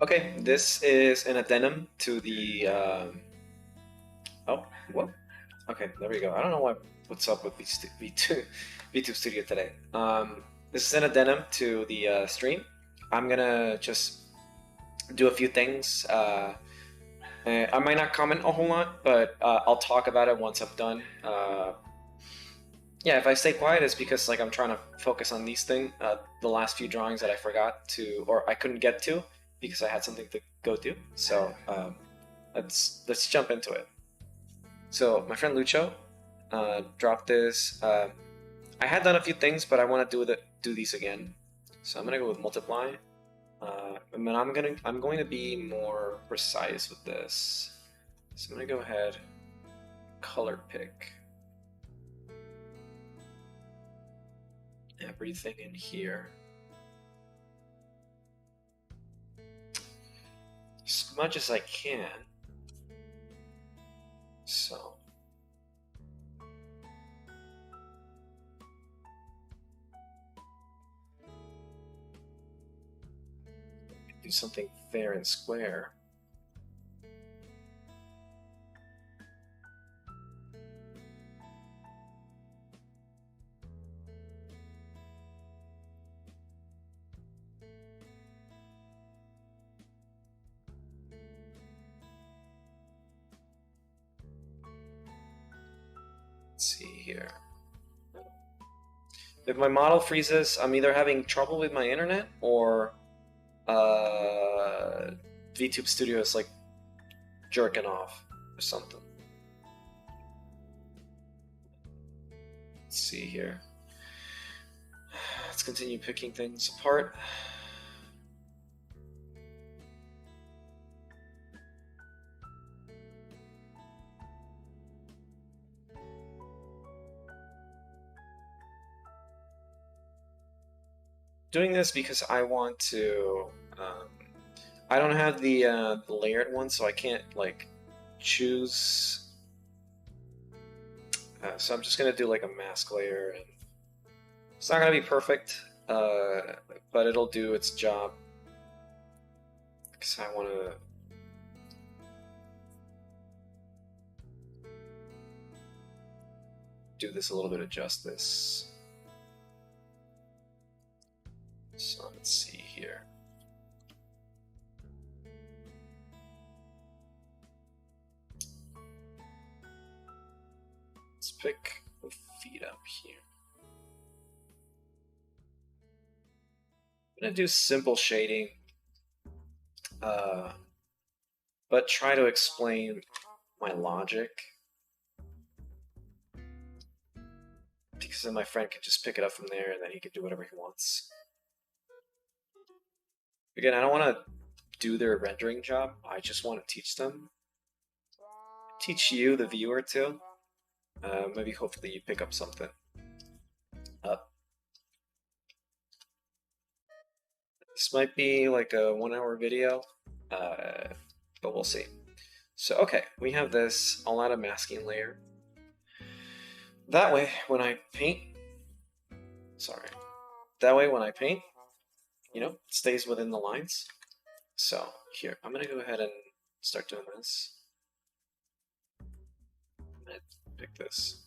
Okay, this is an addendum to the. Oh, what? Okay, there we go. I don't know what's up with VTube Studio today. This is an addendum to the stream. I'm gonna just do a few things. I might not comment a whole lot, but I'll talk about it once I'm done. Yeah, if I stay quiet, it's because like I'm trying to focus on these things. The last few drawings that I forgot to, or I couldn't get to, because I had something to go do. So let's jump into it. So my friend Lucho dropped this. I had done a few things, but I want to do these again. So I'm gonna go with multiply, and then I'm going to be more precise with this. So I'm gonna go ahead, color pick everything in here. As much as I can. So do something fair and square. See here. If my model freezes, I'm either having trouble with my internet or VTube Studio is like jerking off or something. Let's see here. Let's continue picking things apart. Doing this because I want to. I don't have the layered one, so I can't like choose. So I'm just gonna do like a mask layer, and it's not gonna be perfect, but it'll do its job. Because I want to. Do this a little bit of justice. So let's see here. Let's pick the feet up here. I'm gonna do simple shading, but try to explain my logic. Because then my friend can just pick it up from there and then he can do whatever he wants. Again, I don't want to do their rendering job. I just want to teach them. Teach you, the viewer, too. Maybe hopefully you pick up something. This might be like a 1-hour video, but we'll see. So, okay, we have this. I'll add a masking layer. That way, when I paint, you know, it stays within the lines. So here, I'm gonna go ahead and start doing this. I'm gonna pick this.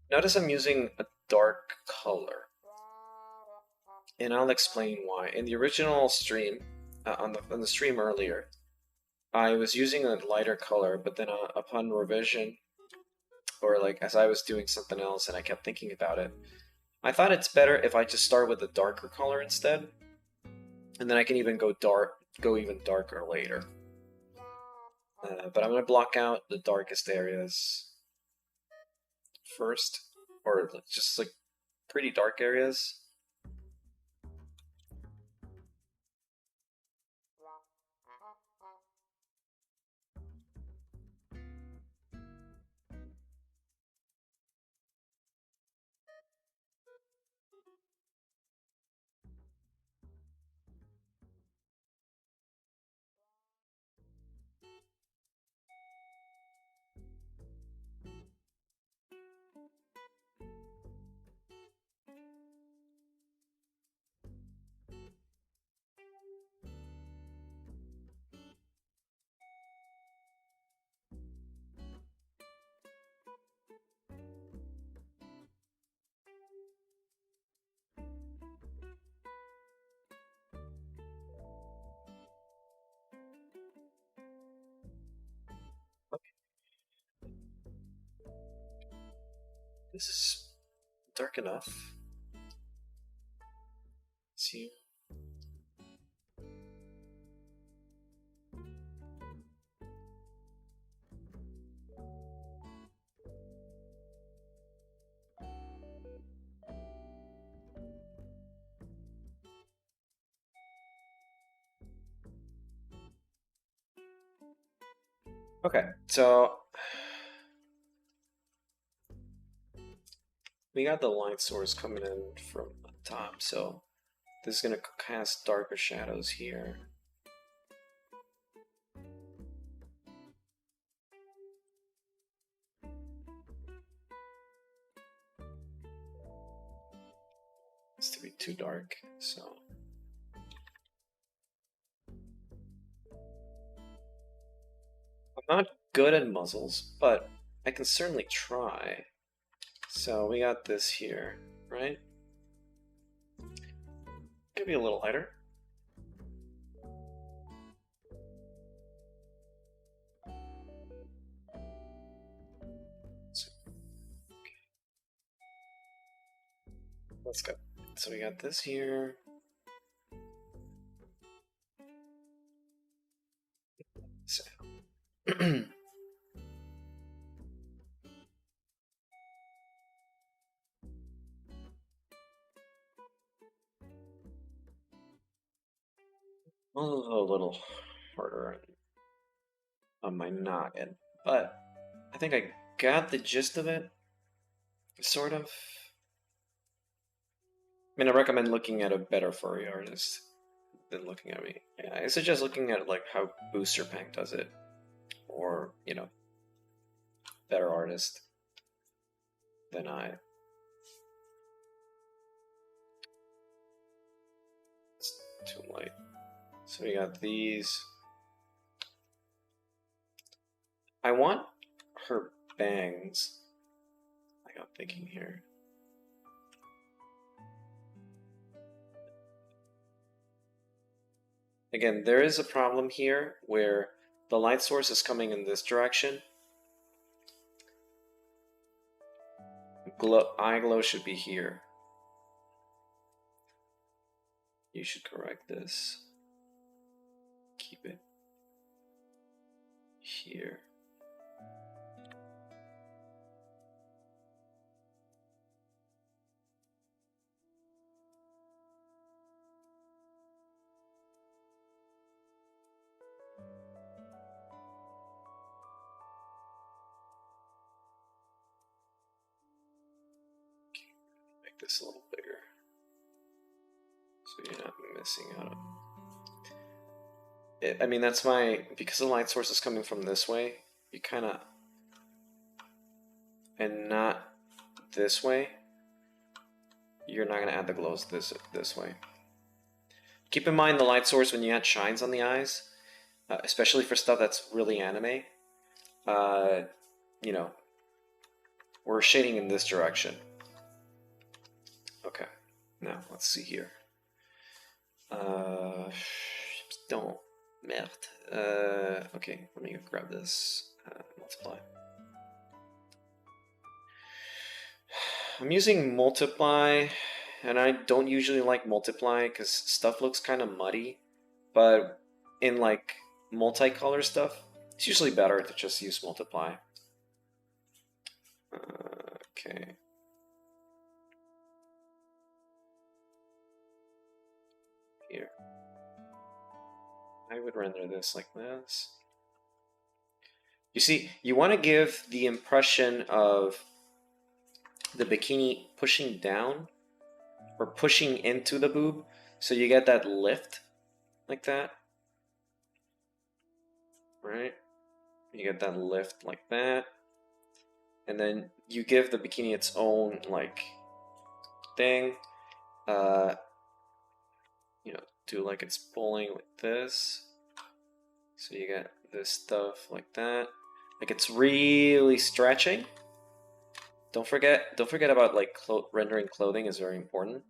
Notice I'm using a dark color, and I'll explain why. In the original stream, on the stream earlier, I was using a lighter color, but then upon revision, or like as I was doing something else and I kept thinking about it, I thought it's better if I just start with a darker color instead, and then I can even go even darker later. But I'm gonna block out the darkest areas first, or just like pretty dark areas. This is dark enough. Let's see. Okay, so we got the light source coming in from the top, so this is going to cast darker shadows here. It's to be too dark, so I'm not good at muzzles, but I can certainly try. So we got this here, right? Could be a little lighter. Let's go. So we got this here. So a little harder on my noggin, but I think I got the gist of it, sort of. I mean, I recommend looking at a better furry artist than looking at me. Yeah, I suggest looking at like how Booster Pank does it, or you know, better artist than I. It's too light. So we got these. I want her bangs. Like I'm thinking here. Again, there is a problem here where the light source is coming in this direction. Eye glow should be here. You should correct this. Keep it here. Make this a little bigger so you're not missing out. I mean, that's my, because the light source is coming from this way, you kind of, and not this way, you're not going to add the glows this way. Keep in mind the light source when you add shines on the eyes, especially for stuff that's really anime, you know, we're shading in this direction. Okay, now let's see here. Don't. Merde. Okay, let me grab this. Multiply. I'm using multiply, and I don't usually like multiply because stuff looks kind of muddy. But in like multicolor stuff, it's usually better to just use multiply. Okay. Here. I would render this like this. You see, you want to give the impression of the bikini pushing down or pushing into the boob, so you get that lift like that, right? You get that lift like that, and then you give the bikini its own like thing. You know, do like it's pulling like this, so you get this stuff like that, like it's really stretching. Don't forget about like rendering clothing is very important.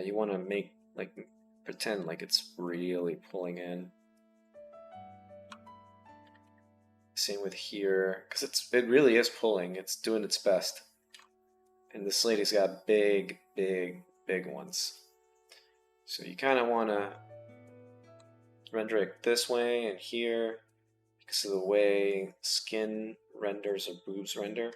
You want to make like pretend like it's really pulling in. Same with here, because it really is pulling. It's doing its best. And this lady's got big, big, big ones. So you kind of want to render it this way and here because of the way skin renders or boobs render,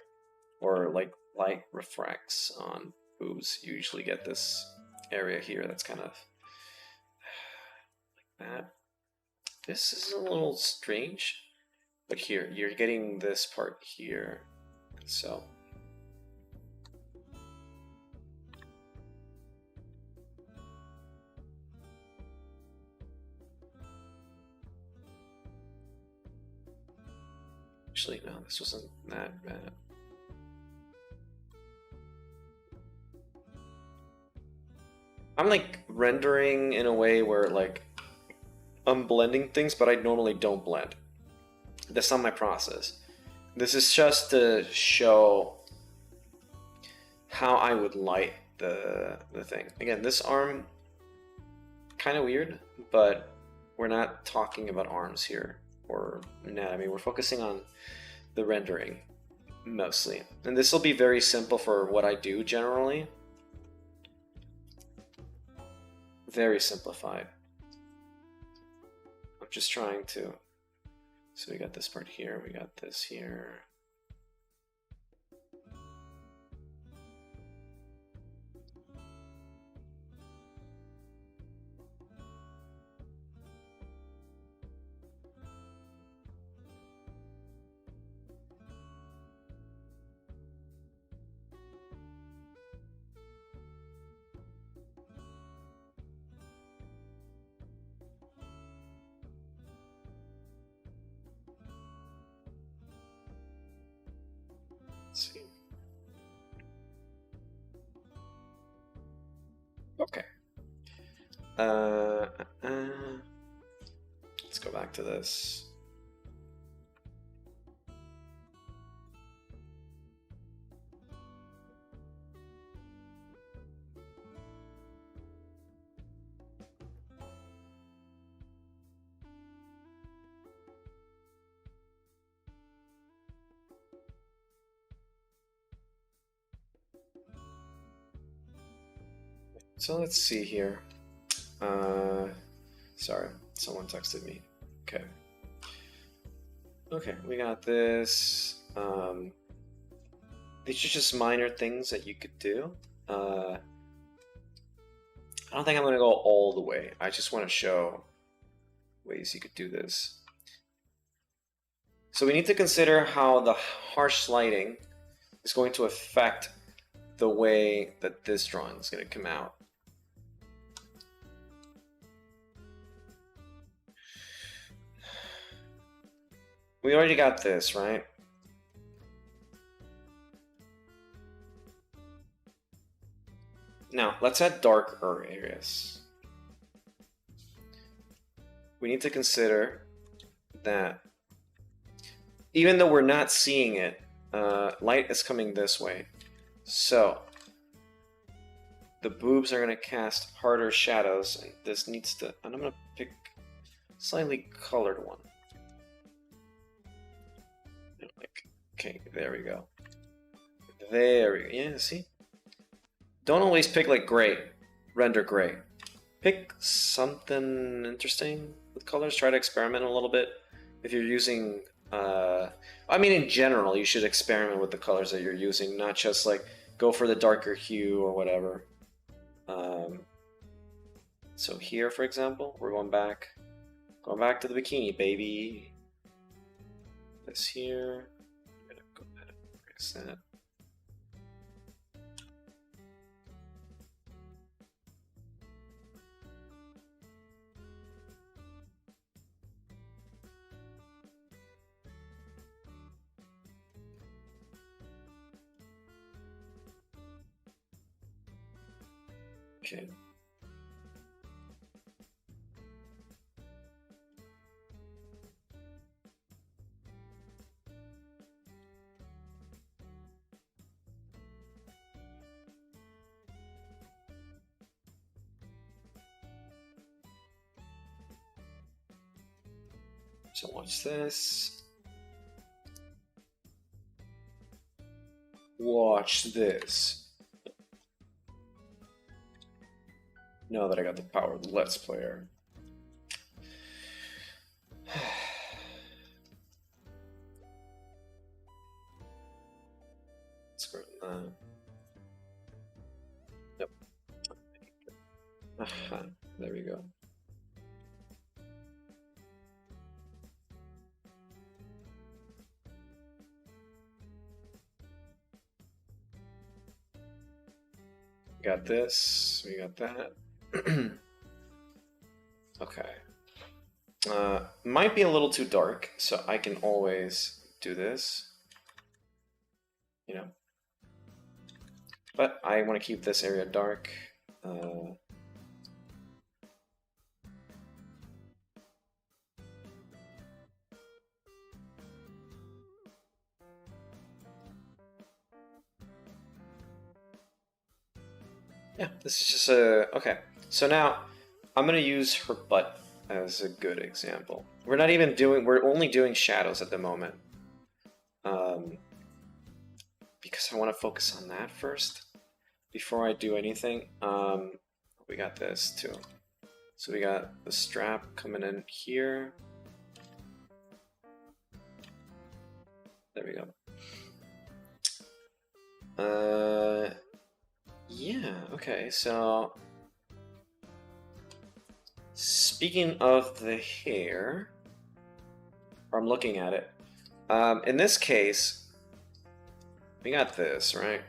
or like light refracts on boobs. You usually get this area here that's kind of like that. This is a little strange, but here you're getting this part here. So actually, no, this wasn't that bad. I'm like rendering in a way where like I'm blending things, but I normally don't blend. That's not my process. This is just to show how I would light the thing. Again, this arm, kind of weird, but we're not talking about arms here or anatomy. We're focusing on the rendering mostly. And this will be very simple for what I do generally. Very simplified. I'm just trying to... So we got this part here, we got this here. Let's see. Okay. Let's go back to this. So let's see here. Sorry, someone texted me. Okay. Okay, we got this. These are just minor things that you could do. I don't think I'm going to go all the way. I just want to show ways you could do this. So we need to consider how the harsh lighting is going to affect the way that this drawing is going to come out. We already got this, right? Now, let's add darker areas. We need to consider that even though we're not seeing it, light is coming this way. So, the boobs are going to cast harder shadows, and this needs to... And I'm going to pick a slightly colored one. Like, okay, there we go. There we go. Yeah, see? Don't always pick like gray, render gray. Pick something interesting with colors. Try to experiment a little bit. If you're using, I mean, in general, you should experiment with the colors that you're using, not just like go for the darker hue or whatever. So here, for example, we're going back to the bikini, baby. This here, I'm gonna go ahead and fix that. Okay. So watch this. Watch this. Now that I got the power of the Let's Player. Let's go to that. Yep. Aha, there we go. We got this, we got that. Okay. Might be a little too dark, so I can always do this. You know. But I want to keep this area dark. Yeah, this is just a... Okay, so now I'm going to use her butt as a good example. We're not even doing... We're only doing shadows at the moment. Because I want to focus on that first before I do anything. We got this too. So we got the strap coming in here. There we go. Yeah, okay, so speaking of the hair, or I'm looking at it, in this case, we got this, right?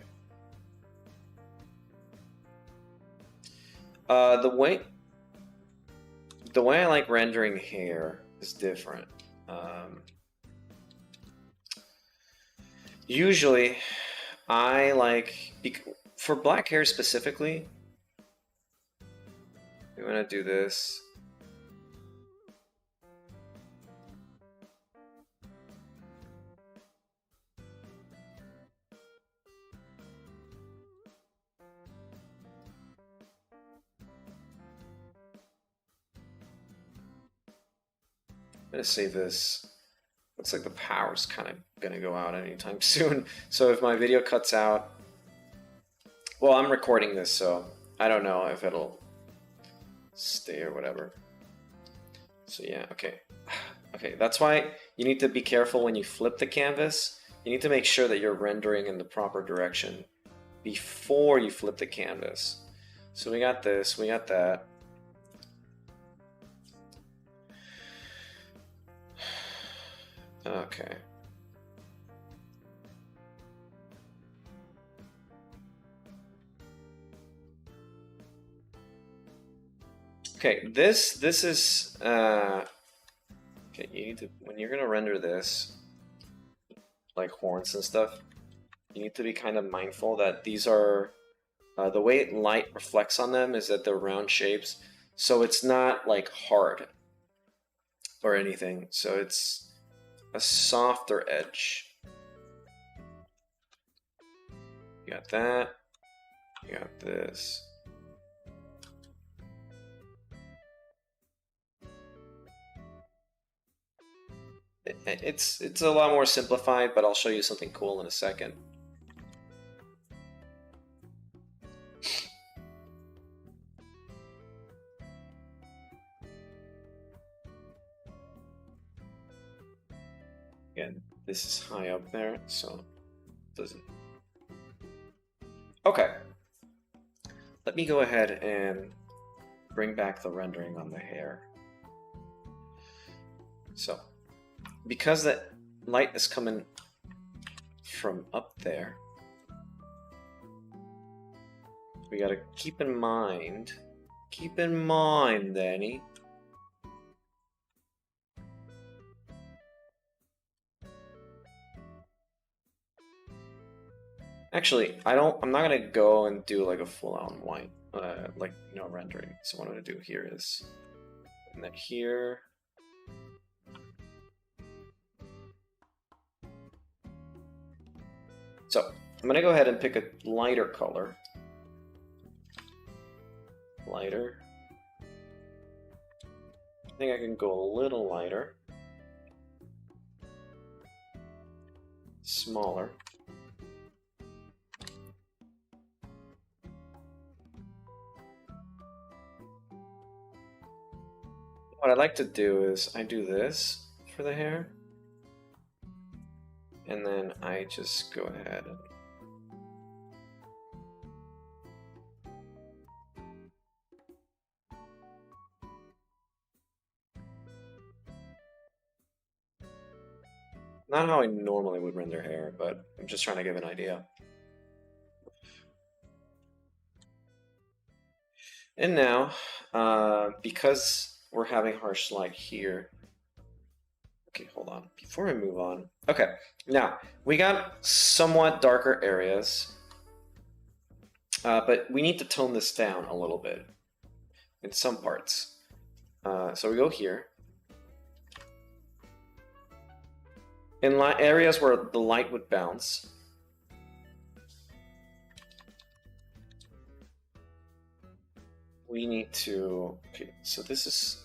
The way I like rendering hair is different. Usually, I like... For black hair specifically, we want to do this. I'm going to save this. Looks like the power's kind of going to go out anytime soon. So if my video cuts out, well, I'm recording this, so I don't know if it'll stay or whatever. So yeah, okay. Okay, that's why you need to be careful when you flip the canvas. You need to make sure that you're rendering in the proper direction before you flip the canvas. So we got this, we got that. Okay. Okay, this is okay, you need to, when you're gonna render this, like horns and stuff, you need to be kind of mindful that these are the way light reflects on them is that they're round shapes, so it's not like hard or anything, so it's a softer edge. You got that, you got this. It's a lot more simplified, but I'll show you something cool in a second. Again, this is high up there, so it doesn't. Okay. Let me go ahead and bring back the rendering on the hair. So, because that light is coming from up there, we gotta keep in mind, Danny, actually, I'm not gonna go and do like a full-on white, like, you know, rendering. So what I'm gonna do here is, and then here, so I'm gonna go ahead and pick a lighter color. Lighter. I think I can go a little lighter. Smaller. what I like to do is I do this for the hair, and then I just go ahead and not how I normally would render hair, but I'm just trying to give an idea. And now, because we're having harsh light here, okay, hold on, before I move on. Okay, now, we got somewhat darker areas, but we need to tone this down a little bit in some parts. So we go here. In areas where the light would bounce, we need to, okay, so this is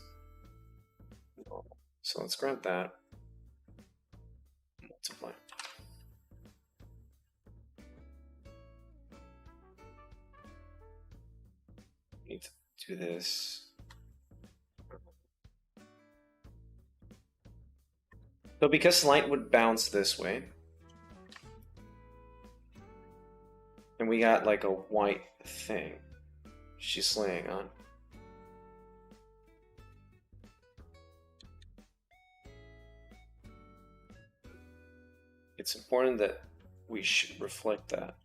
normal. So let's grab that, multiply. We need to do this. So because light would bounce this way, and we got like a white thing she's laying on. It's important that we should reflect that.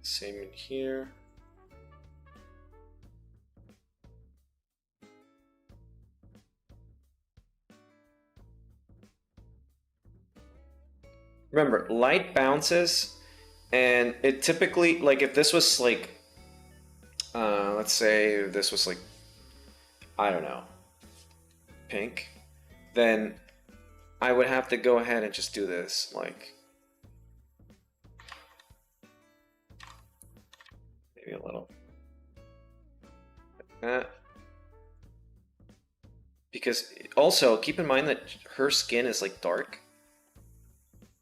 Same in here. Remember, light bounces, and it typically, like if this was like, let's say this was like, I don't know, pink, then I would have to go ahead and just do this, like, maybe a little, like that. Because also, keep in mind that her skin is like dark.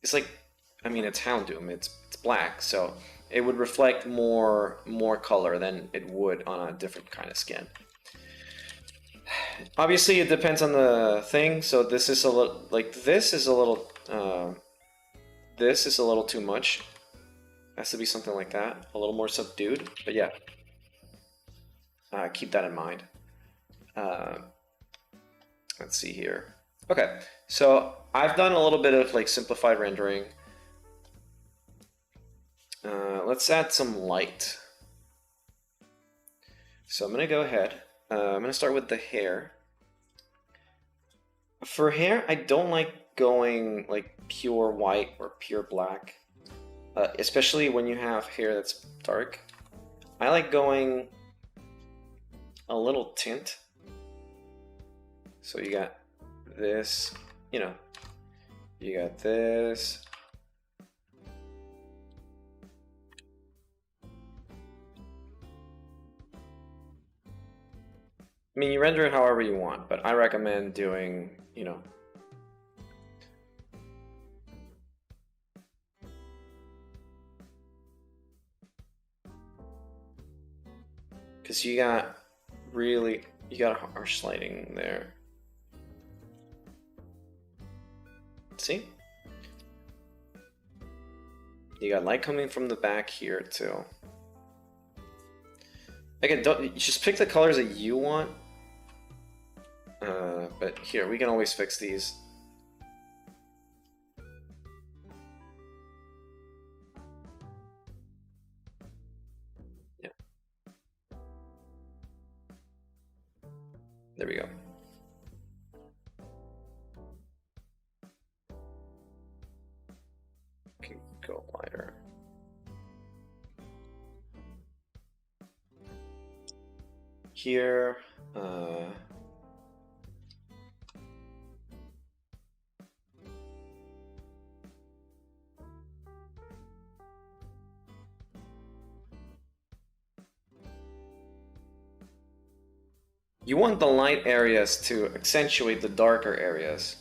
It's like, I mean, it's Houndoom, it's black, so it would reflect more color than it would on a different kind of skin. Obviously, it depends on the thing, so this is a little, like, this is a little too much. Has to be something like that, a little more subdued, but yeah. Keep that in mind. Let's see here. Okay, so I've done a little bit of like simplified rendering. Let's add some light. So I'm gonna go ahead. I'm gonna start with the hair. For hair, I don't like going like pure white or pure black, especially when you have hair that's dark. I like going a little tint. So you got this, you know, you got this. I mean, you render it however you want, but I recommend doing, you know, because you got harsh lighting there. See? You got light coming from the back here too. Again, don't just pick the colors that you want. But here, we can always fix these. Yeah. There we go. Okay, go lighter. Here, you want the light areas to accentuate the darker areas.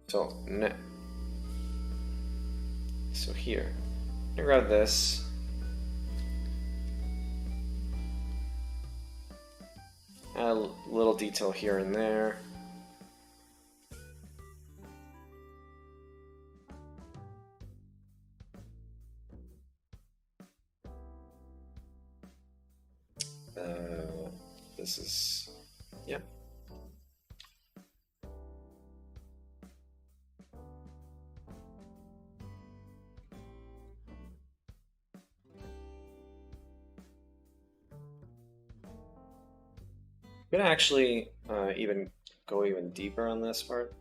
So here, I'm gonna grab this. Add a little detail here and there. This is, yeah. I'm gonna actually even go even deeper on this part.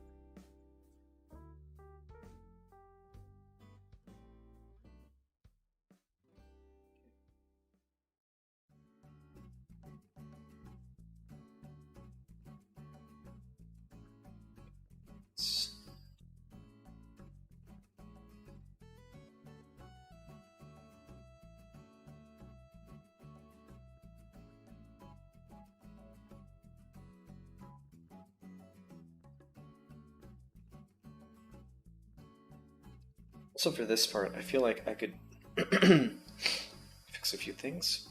Also for this part, I feel like I could fix a few things.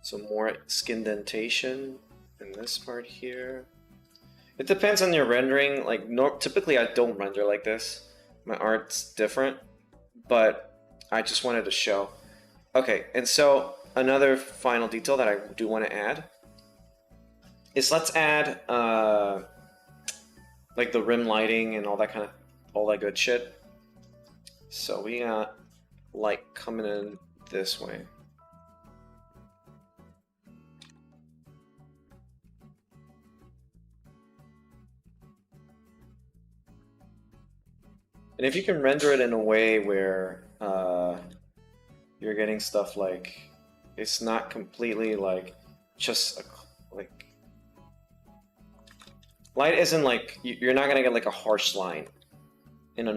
So more skin dentation in this part here. It depends on your rendering. Like typically I don't render like this. My art's different, but I just wanted to show. Okay, and so another final detail that I do want to add is let's add like the rim lighting and all that good shit. So we got light coming in this way. And if you can render it in a way where you're getting stuff like it's not completely like just like light isn't like you're not gonna get like a harsh line in a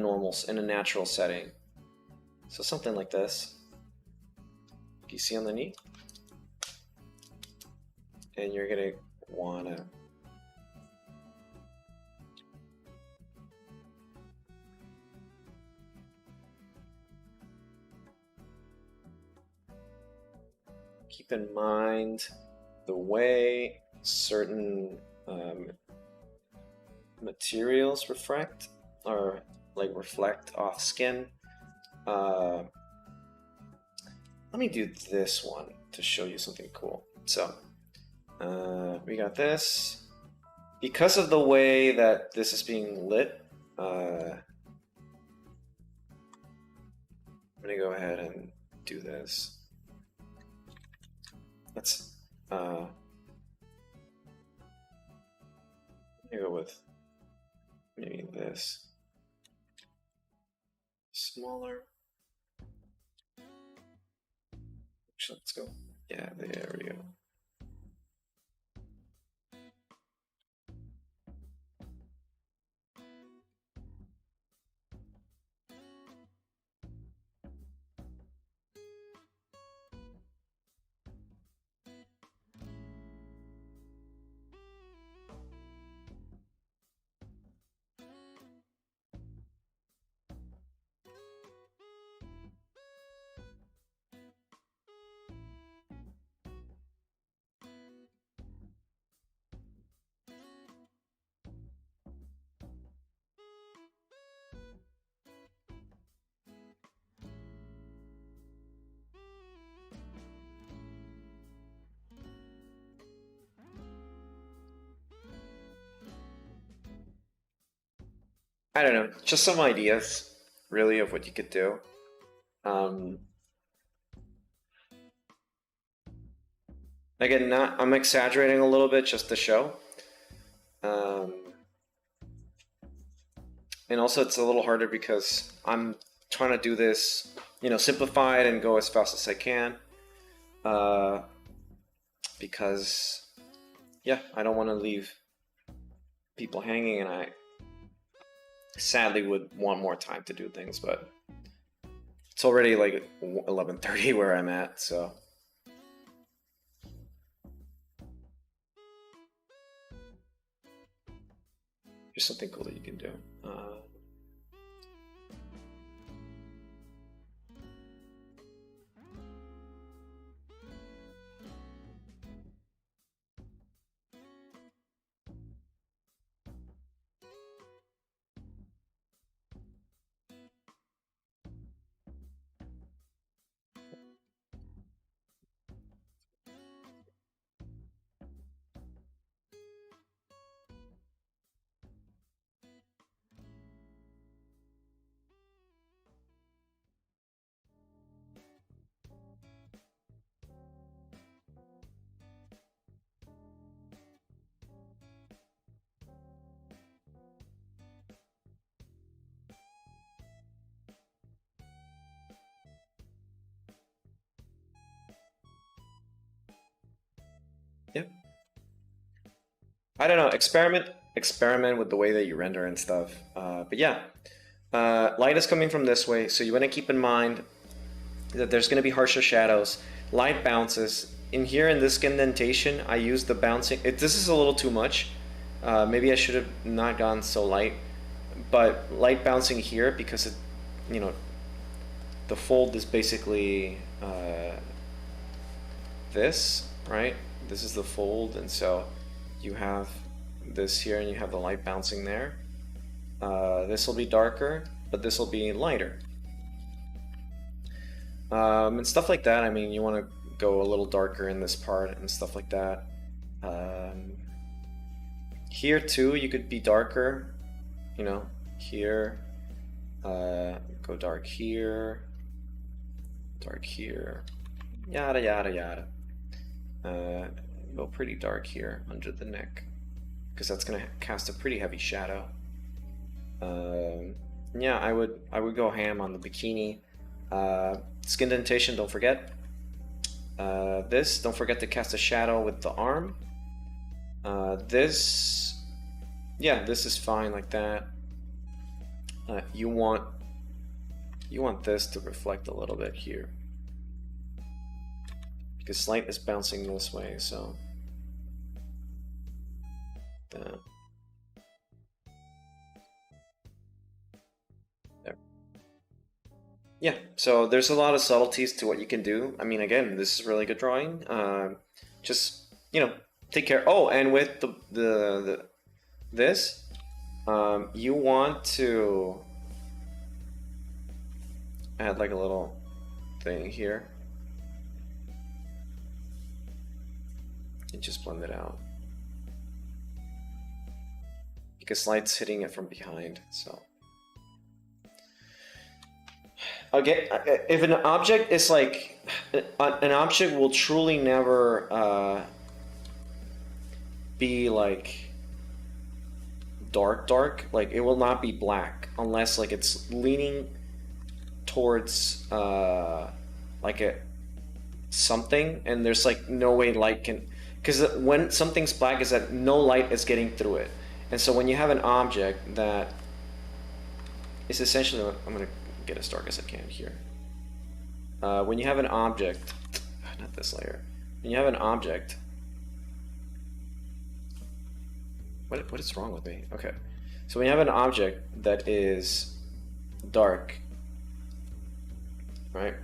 natural setting. So something like this, you see underneath, and you're gonna wanna keep in mind the way certain materials reflect off skin. Let me do this one to show you something cool. So we got this. Because of the way that this is being lit, I'm gonna go ahead and do this. Let's go with maybe this smaller. Actually, let's go. Yeah, there we go. I don't know, just some ideas, really, of what you could do. Again, I'm exaggerating a little bit just to show. And also it's a little harder because I'm trying to do this, simplify it and go as fast as I can. Because, yeah, I don't want to leave people hanging, and I sadly would want more time to do things, but it's already like 11:30 where I'm at, so. Here's something cool that you can do. Yep. I don't know. Experiment with the way that you render and stuff. But yeah, light is coming from this way, so you want to keep in mind that there's going to be harsher shadows. Light bounces. In here in this indentation, I use the bouncing. This is a little too much. Maybe I should have not gone so light, but light bouncing here because it, you know, the fold is basically this, right? This is the fold, and so you have this here and you have the light bouncing there. This will be darker, but this will be lighter. And stuff like that. I mean, you want to go a little darker in this part and stuff like that. Here too, you could be darker, you know, here. Go dark here, yada yada yada. Go pretty dark here under the neck, because that's gonna cast a pretty heavy shadow. Yeah, I would go ham on the bikini. Skin indentation, don't forget. This, don't forget to cast a shadow with the arm. This, yeah, this is fine like that. You want this to reflect a little bit here, because light is bouncing this way, so there. Yeah, so there's a lot of subtleties to what you can do. I mean, again, this is really good drawing. Just, you know, take care. Oh, and with this, you want to add like a little thing here and just blend it out, because light's hitting it from behind. So okay, if an object is like, an object will truly never be like dark, like it will not be black unless like it's leaning towards like a something, and there's like no way light can, because when something's black is that no light is getting through it. And so when you have an object that is essentially, I'm gonna get as dark as I can here. When you have an object, not this layer, when you have an object, what is wrong with me? Okay, so when you have an object that is dark, right?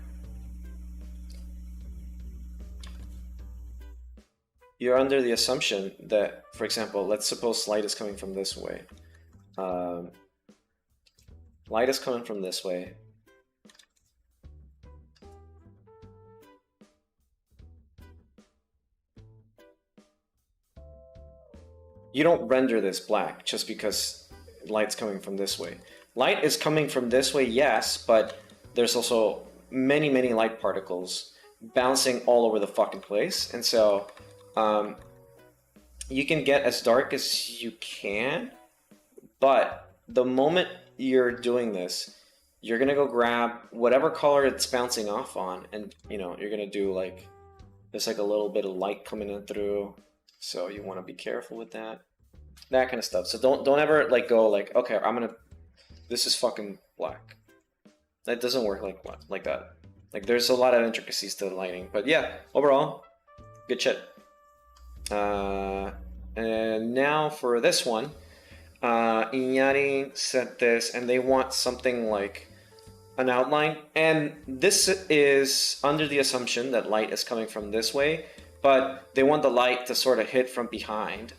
You're under the assumption that, for example, let's suppose light is coming from this way. Light is coming from this way. You don't render this black just because light's coming from this way. Light is coming from this way, yes, but there's also many light particles bouncing all over the fucking place. And so you can get as dark as you can, but the moment you're doing this, you're gonna go grab whatever color it's bouncing off on, and you know, you're gonna do like, there's like a little bit of light coming in through, so you want to be careful with that kind of stuff. So don't ever like go like, okay, this is fucking black. That doesn't work like that. Like there's a lot of intricacies to the lighting, but yeah, overall, good shit. And now for this one, Inyari said this, and they want something like an outline. And this is under the assumption that light is coming from this way, but they want the light to sort of hit from behind.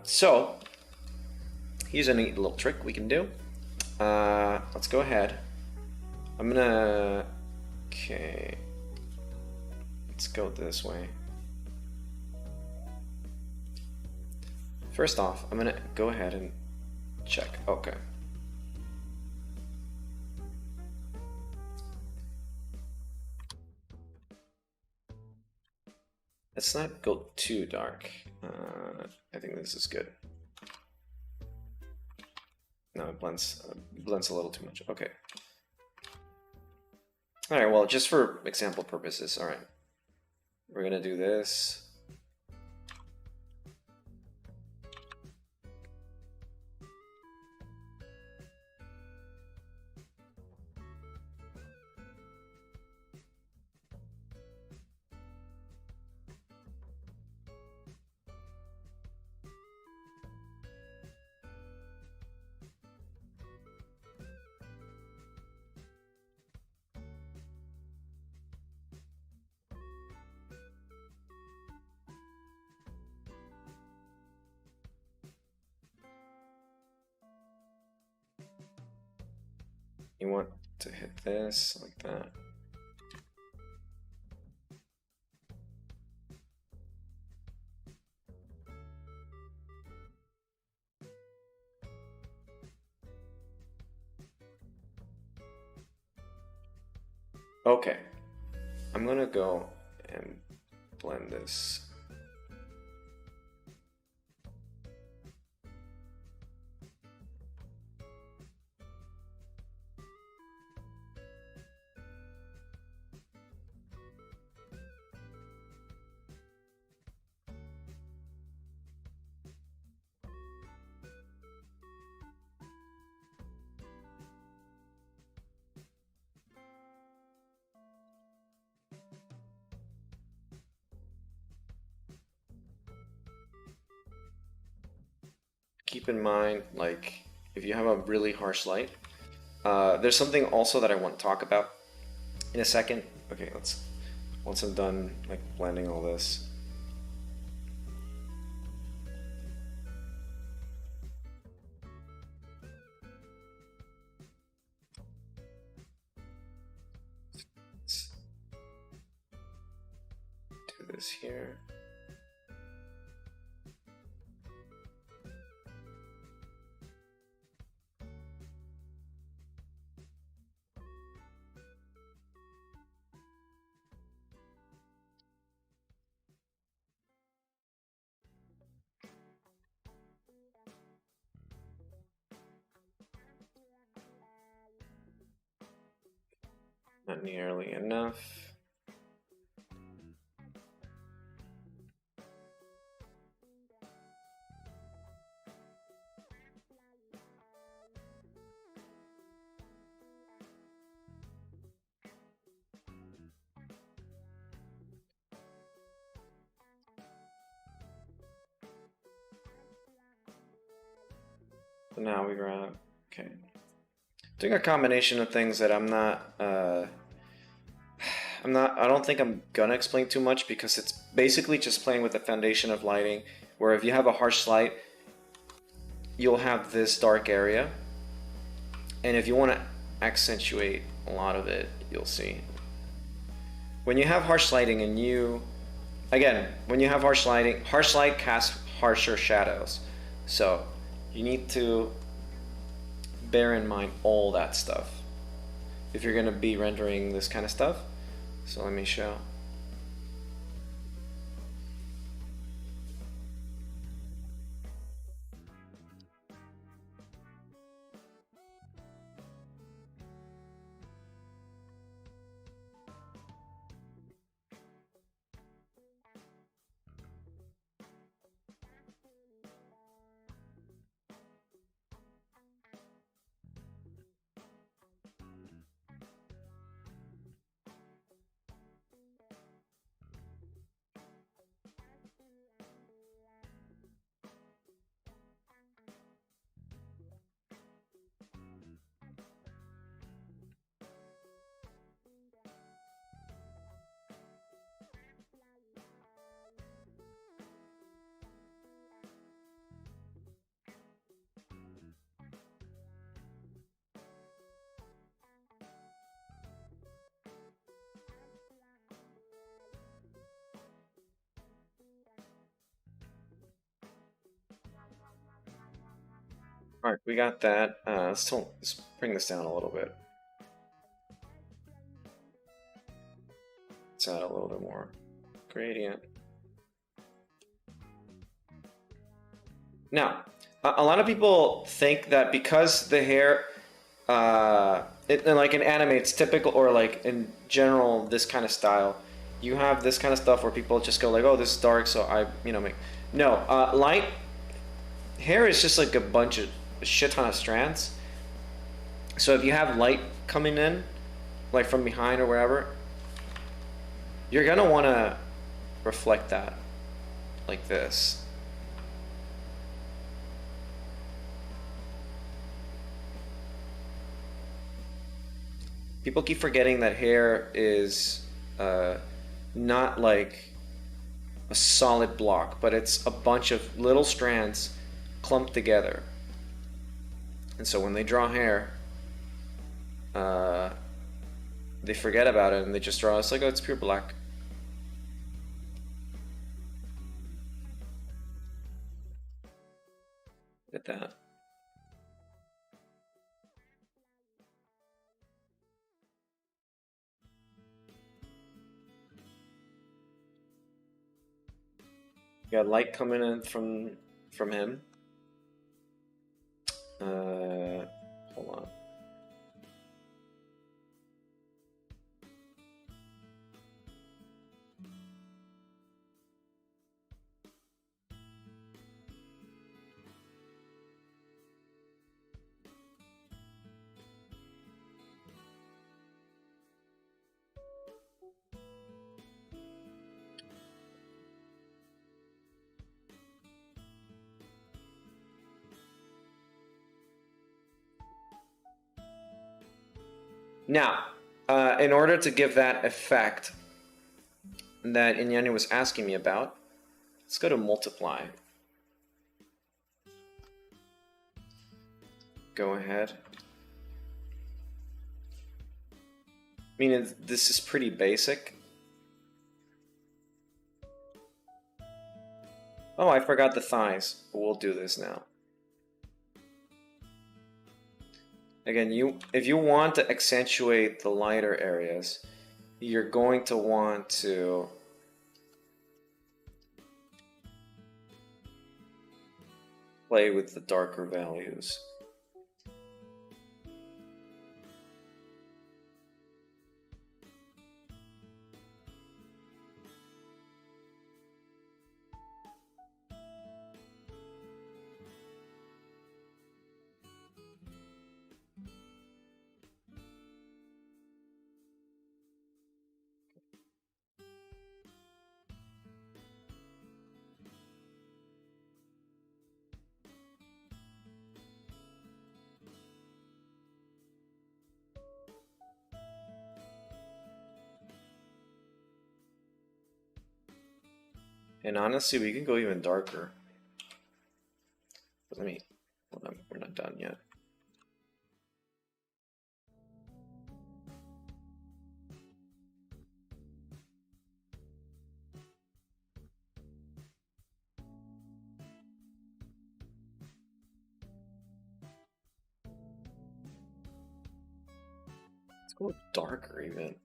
So here's a neat little trick we can do. Let's go ahead. I'm gonna... Okay. Let's go this way. First off, I'm gonna go ahead and check. Okay. Let's not go too dark. I think this is good. No, it blends a little too much. Okay. All right, well, just for example purposes, all right. We're gonna do this. You want to hit this like that. Okay, I'm gonna go and blend this. Keep in mind, like, if you have a really harsh light, there's something also that I want to talk about in a second. Okay, once I'm done, like, blending all this. Let's do this here. Not nearly enough. So now we grab, okay. Doing a combination of things that I don't think I'm gonna explain too much, because it's basically just playing with the foundation of lighting, where if you have a harsh light, you'll have this dark area, and if you want to accentuate a lot of it, you'll see. When you have harsh lighting and when you have harsh light casts harsher shadows, so you need to bear in mind all that stuff if you're gonna be rendering this kind of stuff. So let me show. All right, we got that. Let's bring this down a little bit. Let's add a little bit more gradient. Now, a lot of people think that because the hair, like in anime, it's typical, or like in general, this kind of style, you have this kind of stuff where people just go like, "Oh, this is dark," so I, make. No, light hair is just like a shit ton of strands. So if you have light coming in, like from behind or wherever, you're gonna want to reflect that like this. People keep forgetting that hair is not like a solid block, but it's a bunch of little strands clumped together. And so when they draw hair, they forget about it and they just draw us like, oh, it's pure black. Look at that. You got light coming in from him. Hold on. Now, in order to give that effect that Inyani was asking me about, let's go to multiply. Go ahead. I mean, this is pretty basic. Oh, I forgot the thighs, but we'll do this now. Again, if you want to accentuate the lighter areas, you're going to want to play with the darker values. And honestly, we can go even darker. But we're not done yet. Let's go darker even.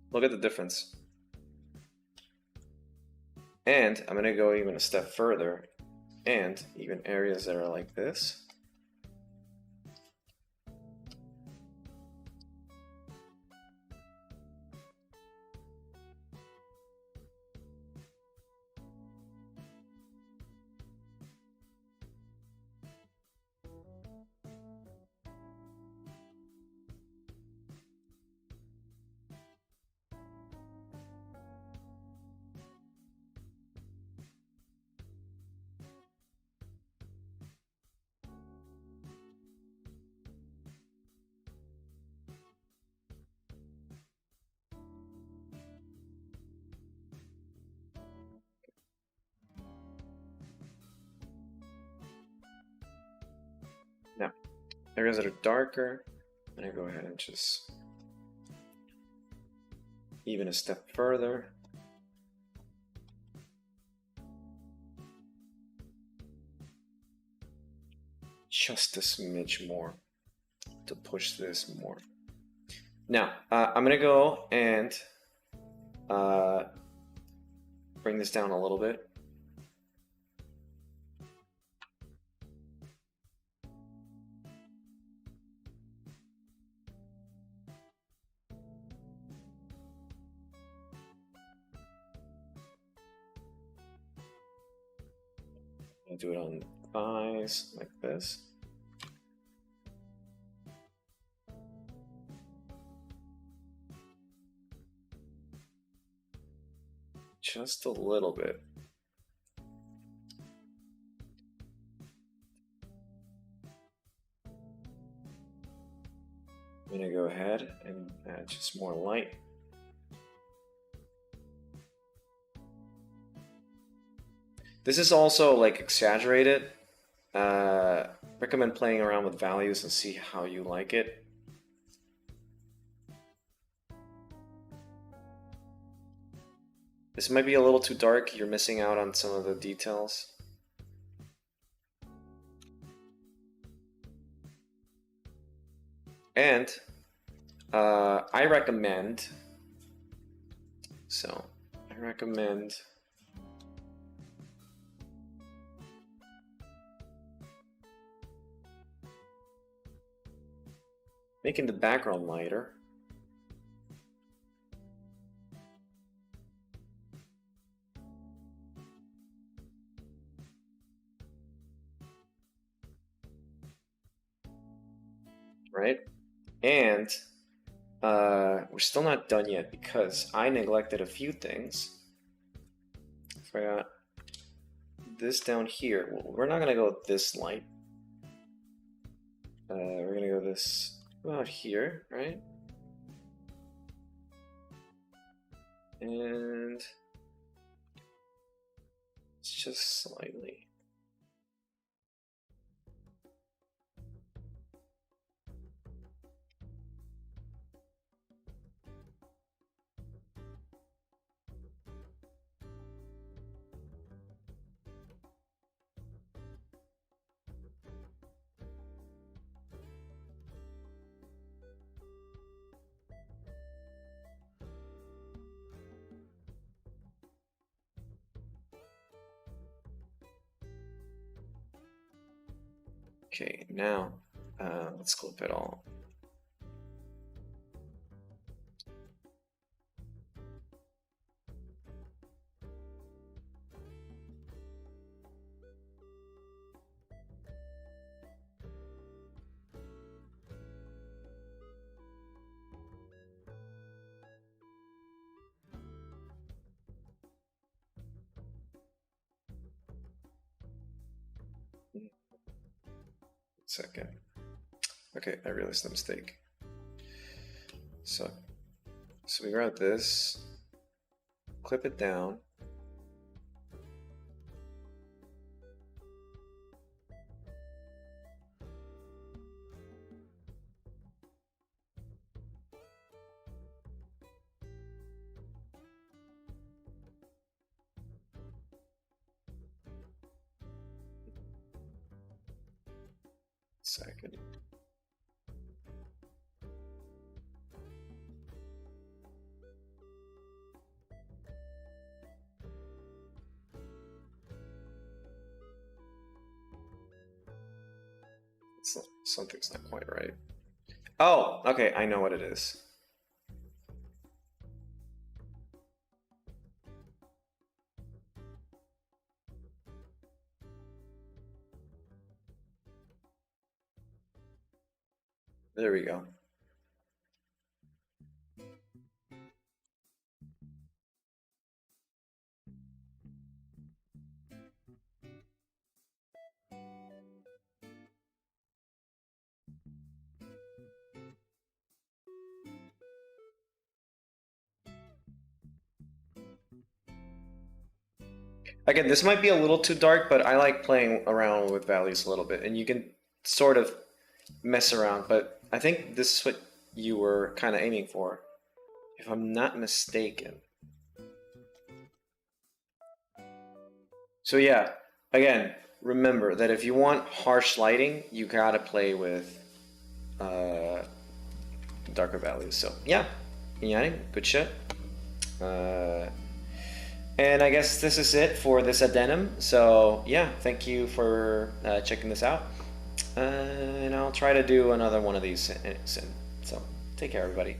Look at the difference. And I'm gonna go even a step further, and even areas that are like this. Now, areas that are darker, I'm gonna go ahead and just even a step further. Just a smidge more to push this more. Now, I'm gonna go and bring this down a little bit. I'll do it on thighs like this. Just a little bit. I'm gonna go ahead and add just more light. This is also like exaggerated. Recommend playing around with values and see how you like it. This might be a little too dark. You're missing out on some of the details. And I recommend making the background lighter. Right? And we're still not done yet because I neglected a few things. Forgot this down here. Well, we're not gonna go this light. We're gonna go this about here, right? And it's just slightly. Okay, now let's clip it all. Second. Okay, I realized the mistake. So we grab this, clip it down. Second. Something's not quite right. Oh, okay, I know what it is. There we go. Again, this might be a little too dark, but I like playing around with values a little bit, and you can sort of mess around, but I think this is what you were kind of aiming for. if I'm not mistaken. So yeah, again, remember that if you want harsh lighting, you gotta play with darker values. So yeah, good shit. And I guess this is it for this addendum. So yeah, thank you for checking this out. And I'll try to do another one of these soon. So take care, everybody.